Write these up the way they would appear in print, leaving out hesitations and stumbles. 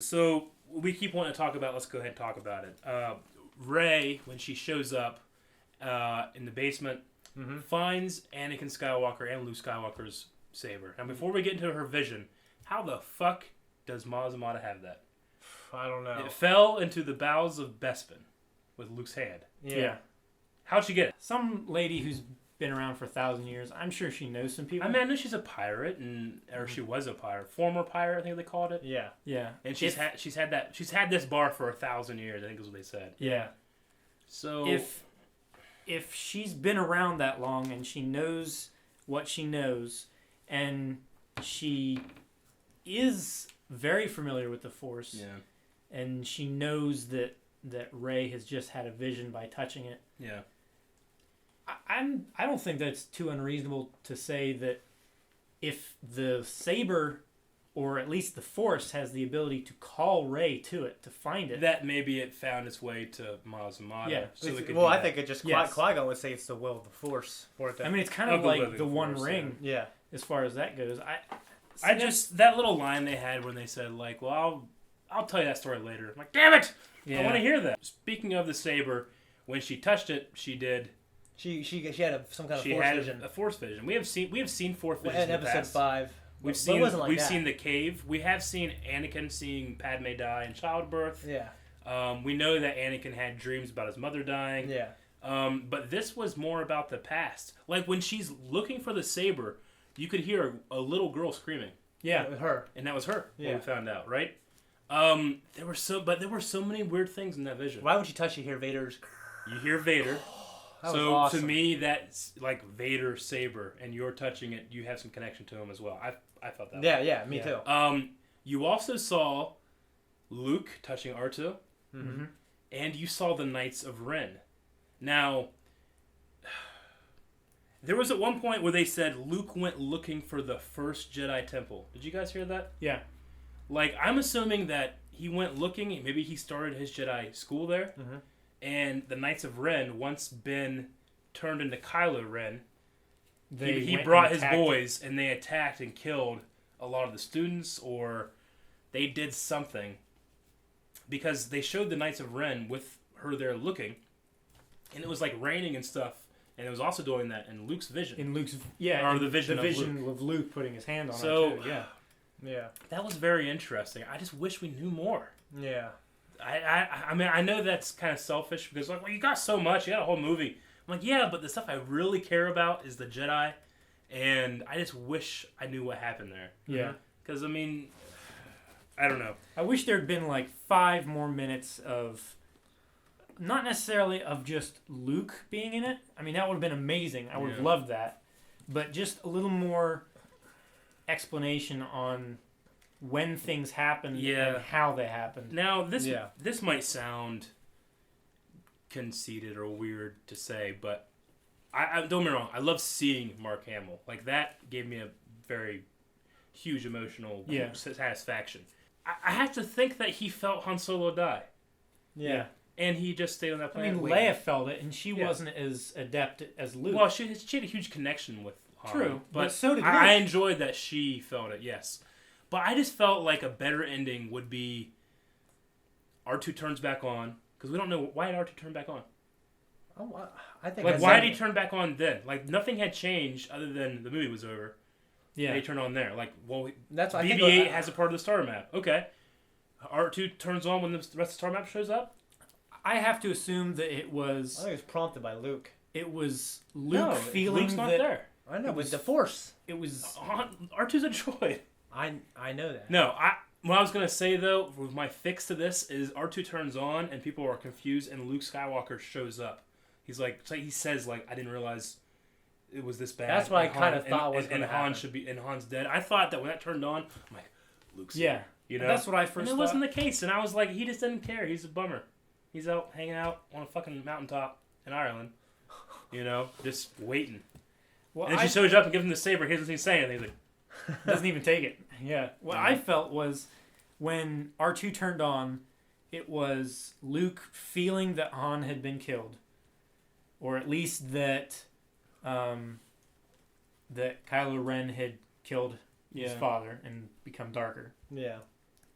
So we keep wanting to talk about. Let's go ahead and talk about it. Rey, when she shows up in the basement, finds Anakin Skywalker and Luke Skywalker's saber. Now, before we get into her vision, how the fuck does Maz Amata have that? I don't know. It fell into the bowels of Bespin with Luke's hand. Yeah. How'd she get it? Some lady who's been around for 1,000 years. I'm sure she knows some people. I mean, I know she's a pirate, or she was a pirate, former pirate, I think they called it. Yeah. Yeah. And she's had this bar for 1,000 years, I think is what they said. Yeah. So if she's been around that long and she knows what she knows, and she is very familiar with the Force, and she knows that Rey has just had a vision by touching it. Yeah. I don't think that's too unreasonable to say that if the saber, or at least the Force, has the ability to call Rey to it, to find it, that maybe it found its way to Maz Amata. Yeah. So I think it just Qui-Gon would say it's the will of the Force for it to. I mean, it's kind of like the One Force, Ring. Yeah. As far as that goes, I just that little line they had when they said like, "Well, I'll tell you that story later." I'm like, "Damn it! I want to hear that." Speaking of the saber, when she touched it, she did. She had some kind of Force vision. A Force vision. We have seen Force vision in episode 5. We've seen the cave. We have seen Anakin seeing Padme die in childbirth. Yeah. We know that Anakin had dreams about his mother dying. Yeah. But this was more about the past. Like when she's looking for the saber, you could hear a little girl screaming. Yeah, her. And that was her. Yeah. When we found out, right? There were so many weird things in that vision. Why would you touch? You hear Vader's. You hear Vader. That was awesome. To me, that's like Vader's saber, and you're touching it. You have some connection to him as well. I felt that. Yeah, me too. You also saw Luke touching R2, and you saw the Knights of Ren. Now, there was at one point where they said Luke went looking for the first Jedi temple. Did you guys hear that? Yeah. Like, I'm assuming that he went looking, maybe he started his Jedi school there, and the Knights of Ren, once Ben turned into Kylo Ren, he brought his boys, and they attacked and killed a lot of the students, or they did something. Because they showed the Knights of Ren with her there looking, and it was like raining and stuff, and it was also doing that in Luke's vision. Or the vision of Luke putting his hand on it too. Yeah. That was very interesting. I just wish we knew more. Yeah. I mean, I know that's kind of selfish because, like, well, you got so much. You got a whole movie. I'm like, yeah, but the stuff I really care about is the Jedi, and I just wish I knew what happened there. Yeah. Because, I mean, I don't know. I wish there had been, like, 5 more minutes of, not necessarily of just Luke being in it. I mean, that would have been amazing. I would have loved that. But just a little more explanation on when things happen and how they happen. Now, this might sound conceited or weird to say, but I don't get me wrong. I love seeing Mark Hamill. Like, that gave me a very huge emotional satisfaction. I have to think that he felt Han Solo die. Yeah. And he just stayed on that planet. I mean, Leia felt it, and she wasn't as adept as Luke. Well, she had a huge connection with Han. True, but so did Luke. I enjoyed that she felt it, yes. But I just felt like a better ending would be R2 turns back on. Because we don't know, why did R2 turn back on? Oh, I think. Like, why did he turn back on then? Like, nothing had changed other than the movie was over. Yeah. And he turned on there. Like, well, that's BB-8 has a part of the star map. Okay. R2 turns on when the rest of the star map shows up? I have to assume that it was... I think it was prompted by Luke. It was Luke feeling Luke's not that... there. I know, with the Force. It was... R2's a droid. I know that. No, what I was going to say, though, with my fix to this, is R2 turns on, and people are confused, and Luke Skywalker shows up. He's like, he says, like, I didn't realize it was this bad. That's what I kind of thought was going to happen. And Han's dead. I thought that when that turned on, I'm like, Luke's here. You know? That's what I first thought. And it wasn't the case, and I was like, he just didn't care. He's a bummer. He's out hanging out on a fucking mountaintop in Ireland, you know, just waiting. Well, and then she shows up and gives him the saber. Here's what he's saying. And he's like, doesn't even take it. Yeah. What I felt was when R2 turned on, it was Luke feeling that Han had been killed, or at least that that Kylo Ren had killed his father and become darker. Yeah.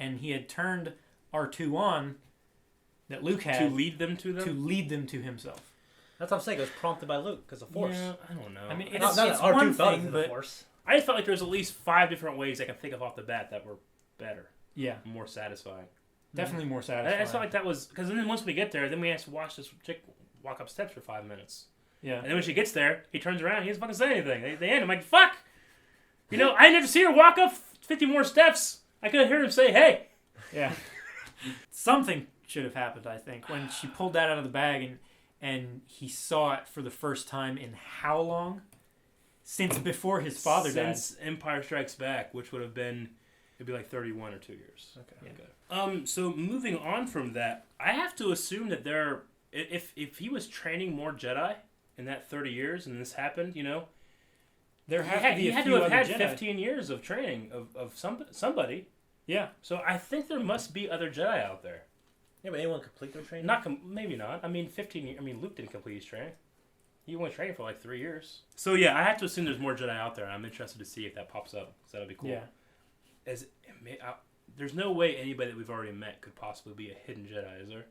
and he had turned R2 on that Luke had to lead them to them? to lead them to himself. That's what I'm saying. It was prompted by Luke because of Force. Yeah, I don't know. I mean, Not it's that R2 one felt thing, into the but Force. I just felt like there was at least 5 different ways I can think of off the bat that were better, yeah, more satisfying. definitely more I satisfying. just felt like that was because then once we get there, then we have to watch this chick walk up steps for 5 minutes, yeah, and then when she gets there, he turns around, he doesn't fucking say anything. They end. I'm like, fuck. You know, I never see her walk up 50 more steps. I could have heard him say, "Hey." yeah. Something should have happened, I think, when she pulled that out of the bag and he saw it for the first time in how long? Since before his father died. Since Empire Strikes Back, which would have been, it'd be like 31 or 2 years. Okay. Okay. So moving on from that, I have to assume that if he was training more Jedi in that 30 years and this happened, you know, There he had to have had 15 years of training of somebody. Yeah. So I think there must be other Jedi out there. Yeah, but anyone complete their training? Maybe not. I mean, 15 years. I mean, Luke didn't complete his training. He only trained for like 3 years. So yeah, I have to assume there's more Jedi out there, and I'm interested to see if that pops up. So that'll be cool. Yeah. There's no way anybody that we've already met could possibly be a hidden Jedi, is there?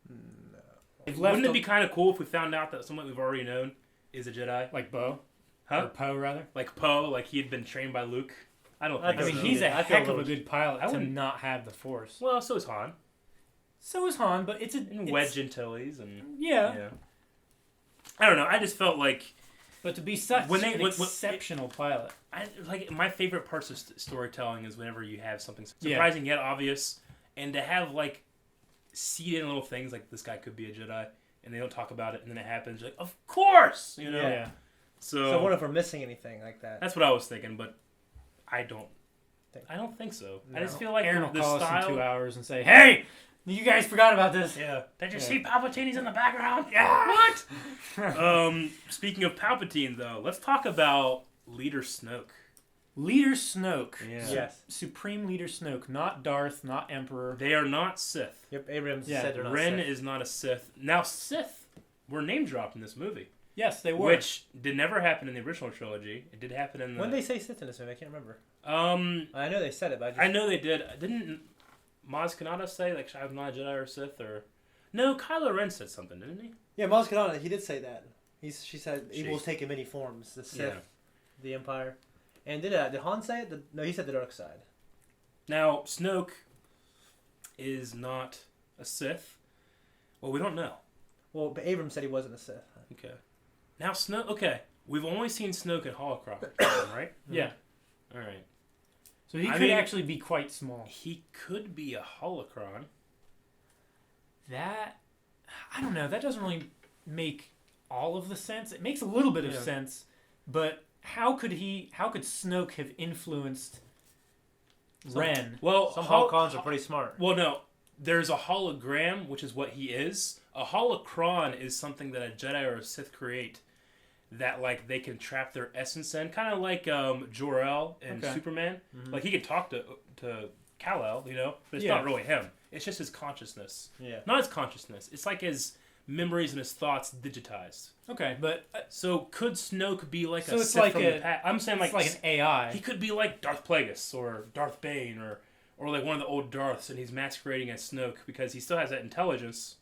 No. Wouldn't it be kind of cool if we found out that someone we've already known is a Jedi? Like Bo? Huh? Or Poe, rather? Like Poe, like he had been trained by Luke? I don't think I so. mean, he's a I feel heck of a little- good pilot I to wouldn't- not have the Force. Well, so is Han. So is Han, but it's And Wedge Antilles and... Yeah. I don't know. I just felt like... But to be such When they- an when- exceptional pilot. my favorite parts of storytelling is whenever you have something Yeah. surprising yet obvious, and to have like seed in little things like this guy could be a Jedi, and they don't talk about it, and then it happens. You're like, of course, you know. Yeah. So what if we're missing anything like that? That's what I was thinking, but I don't think so. No. I just feel like Aaron will the call style. us in 2 hours and say, "Hey, you guys forgot about this." Yeah. Did you Yeah. see Palpatine's in the background? Yeah. What? Speaking of Palpatine, though, let's talk about Leader Snoke. Leader Snoke. Yeah. Yes. Supreme Leader Snoke, not Darth, not Emperor. They are not Sith. Yep, Abrams Yeah, said they're not Ren Sith. is not a Sith. Now Sith were name dropped in this movie, Yes, they were. which did never happen in the original trilogy. It did happen in the. When did they say Sith in this movie? I can't remember. I I know they said it, but I know they did. Didn't Maz Kanata say like I'm not a Jedi or Sith or? No, Kylo Ren said something, didn't he? Yeah, Maz Kanata, he did say that. She said She- evil's taken many forms. The Sith. Yeah. the Empire. And did Han say it? No, he said the dark side. Now Snoke is not a Sith. Well, we don't know. Well, but Abrams said he wasn't a Sith. Okay. Now Snoke. Okay, we've only seen Snoke in holocron, right? Yeah. All right. So he I could mean- actually be quite small. He could be a holocron. That, I don't know. That doesn't really make all of the sense. It makes a little bit of Yeah. sense, but how could Snoke have influenced Ren? Well, Some holocrons are pretty smart. Well, no. There's a hologram, which is what he is. A holocron is something that a Jedi or a Sith create that, like, they can trap their essence in. Kind of like Jor-El in Okay. Superman. Mhm. Like, he can talk to Kal-El, you know? But it's Yeah. not really him. It's just his consciousness. Yeah. Not his consciousness. It's like his memories and his thoughts digitized. Okay, but So could Snoke be like So a it's Sith like from a- the past? I'm saying it's like like an AI. he could be like Darth Plagueis or Darth Bane or like one of the old Darths, and he's masquerading as Snoke because he still has that intelligence,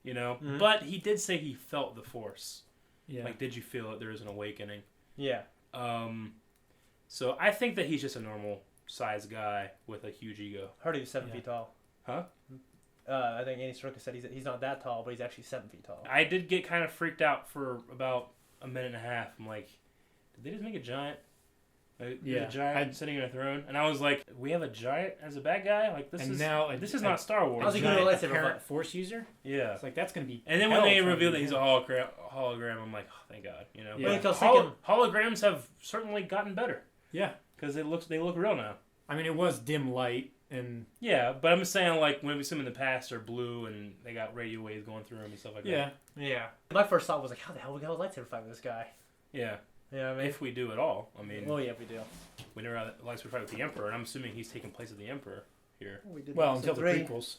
you know. Mhm. But he did say he felt the Force. Yeah. Like, did you feel it? There is an awakening. Yeah. So I think that he's just a normal sized guy with a huge ego. Heard he was 7 Yeah. feet tall. Huh? I think Andy Serkis said he's not that tall, but he's actually 7 feet tall. I did get kind of freaked out for about a minute and a half. I'm like, did they just make a giant? Like, there's Yeah. a giant sitting on a throne, and I was like, we have a giant as a bad guy. Like this and is now this is not Star Wars. How's he giant gonna lightsaber apparent fight? Force user. Yeah. It's like that's gonna be. And then when hell they trying to reveal do that he's a hologram, I'm like, oh, thank God, you know. Yeah. Well, because Holograms have certainly gotten better Yeah. because they look real now. I mean, it was dim light and Yeah, but I'm just saying, like, when we see them in the past, they're blue and they got radio waves going through them and stuff like yeah. Yeah. My first thought was like, how the hell we got a lightsaber fight with this guy? that. Yeah, Yeah, I mean, if we do at all. I mean, well, yeah, we do. we never had a lightsaber fight with the Emperor, and I'm assuming he's taking place of the Emperor here. We did Well, episode until the 3. prequels.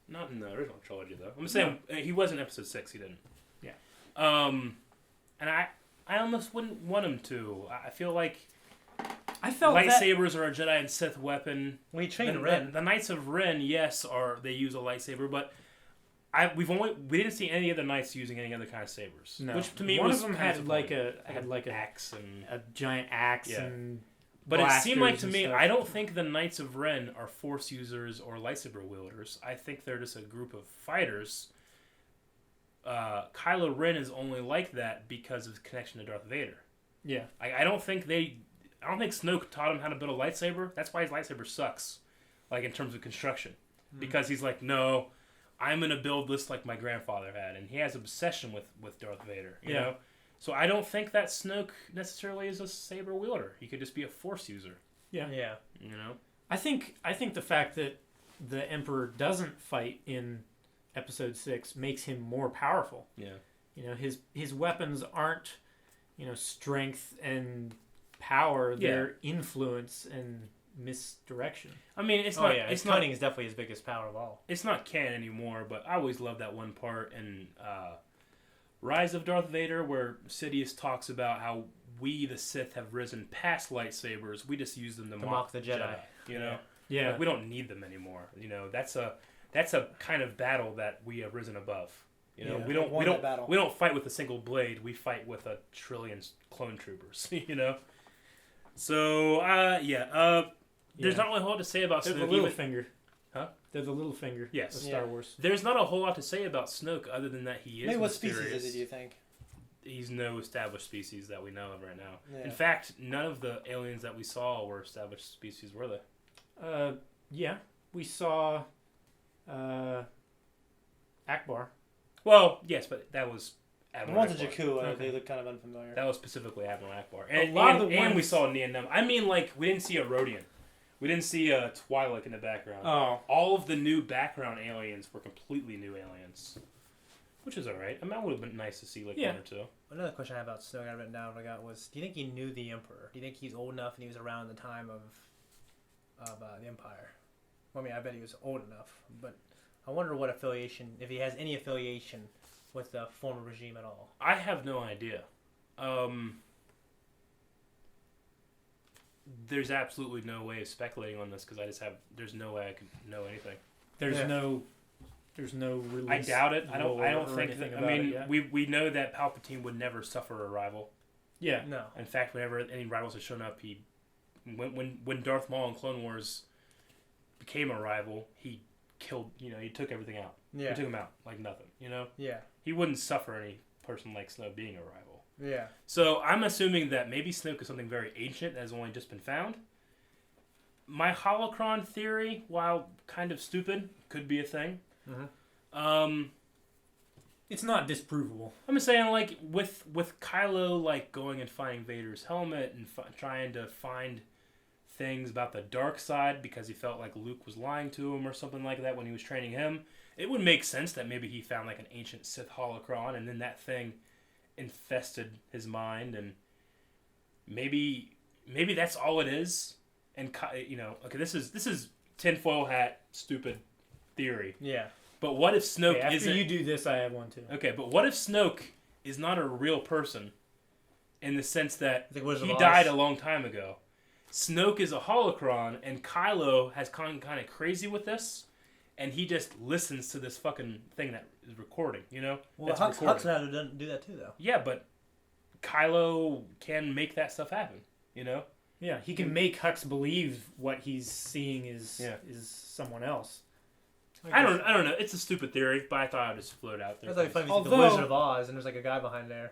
Not in the original trilogy, though. I'm saying he was in Episode 6. He didn't. Yeah. And I almost wouldn't want him to. I feel like I felt lightsabers are a Jedi and Sith weapon. We trained the, Ren. The Knights of Ren, yes, they use a lightsaber, but we didn't see any other knights using any other kind of sabers. No. Which to me one was of them kind had of like disappointing. a axe and a giant axe Yeah. and. But it seemed like to blasters me, and I stuff. don't think the Knights of Ren are Force users or lightsaber wielders. I think they're just a group of fighters. Kylo Ren is only like that because of his connection to Darth Vader. Yeah. I don't think Snoke taught him how to build a lightsaber. That's why his lightsaber sucks, like in terms of construction, because he's like, no, I'm gonna build this like my grandfather had, and he has obsession with Darth Vader. You know. So I don't think that Snoke necessarily is a saber wielder. He could just be a Force user. Yeah. Yeah. You know. I think the fact that the Emperor doesn't fight in Episode 6 makes him more powerful. Yeah. You know, his weapons aren't, strength and power. They're influence and misdirection. I mean, it's his cunning is definitely his biggest power of all. It's not canon anymore, but I always loved that one part in Rise of Darth Vader where Sidious talks about how we, the Sith, have risen past lightsabers. We just use them to mock the Jedi. You know, Yeah. Like, we don't need them anymore. You know, that's a kind of battle that we have risen above. You know, Yeah, we don't fight with a single blade. We fight with a trillion clone troopers. You know, so there's not really a whole lot to say about They're Snoke. the little finger. Huh? They're the little finger Yes. of Star Wars. There's not a whole lot to say about Snoke other than that he is Maybe what mysterious. species is he, do you think? He's no established species that we know of right now. Yeah. In fact, none of the aliens that we saw were established species, were they? Yeah. We saw Akbar. Well, yes, but that was The Admiral ones in Akbar. Jakku, Okay. they look kind of unfamiliar. That was specifically Admiral Akbar. A lot of the and we ones- saw Nien Nunb. I mean, like, we didn't see a Rodian. We didn't see a Twi'lek in the background. Oh. All of the new background aliens were completely new aliens. Which is alright. I mean, it would have been nice to see, like, one or two. Another question I have about Snoke I written down was, do you think he knew the Emperor? Do you think he's old enough and he was around the time of the Empire? Well, I mean, I bet he was old enough, but I wonder what affiliation, if he has any affiliation with the former regime at all. I have no idea. There's absolutely no way of speculating on this because there's no way I could know anything. There's no release. I doubt it. I don't or think anything that. about I mean, it yet. we know that Palpatine would never suffer a rival. Yeah. No. In fact, whenever any rivals have shown up, when Darth Maul in Clone Wars became a rival, he killed. He took everything out. Yeah. He took him out like nothing. Yeah. He wouldn't suffer any person like Snoke being a rival. Yeah. So I'm assuming that maybe Snoke is something very ancient that has only just been found. My holocron theory, while kind of stupid, could be a thing. Mm-hmm. It's not disprovable. I'm just saying, like, with Kylo, like, going and finding Vader's helmet and trying to find things about the dark side because he felt like Luke was lying to him or something like that when he was training him, it would make sense that maybe he found, like, an ancient Sith holocron and then that thing infested his mind and maybe that's all it is. And, okay, this is tinfoil hat, stupid theory. Yeah. But what if Snoke After isn't... you do this, I have one too. Okay, but what if Snoke is not a real person in the sense that Like Wizard of he Oz? died a long time ago? Snoke is a holocron, and Kylo has gone kind of crazy with this, and he just listens to this fucking thing that is recording, Well, That's Hux recording. would have to do that too, though. Yeah, but Kylo can make that stuff happen, Yeah, he can make Hux believe what he's seeing is someone else. I don't know. It's a stupid theory, but I thought I'd just float out there. I thought it'd be funny if you see Although- the Wizard of Oz and there's like a guy behind there.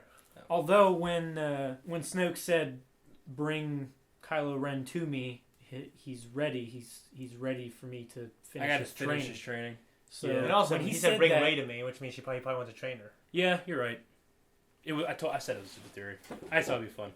Although when Snoke said, "Bring Kylo Ren to me," he's ready. He's ready for me to finish I got to his finish training. his training. So Yeah. And also, when he said said, "Bring that, Rey to me," which means he probably wants to train her. Yeah, you're right. I said it was a stupid theory. I thought it'd be fun.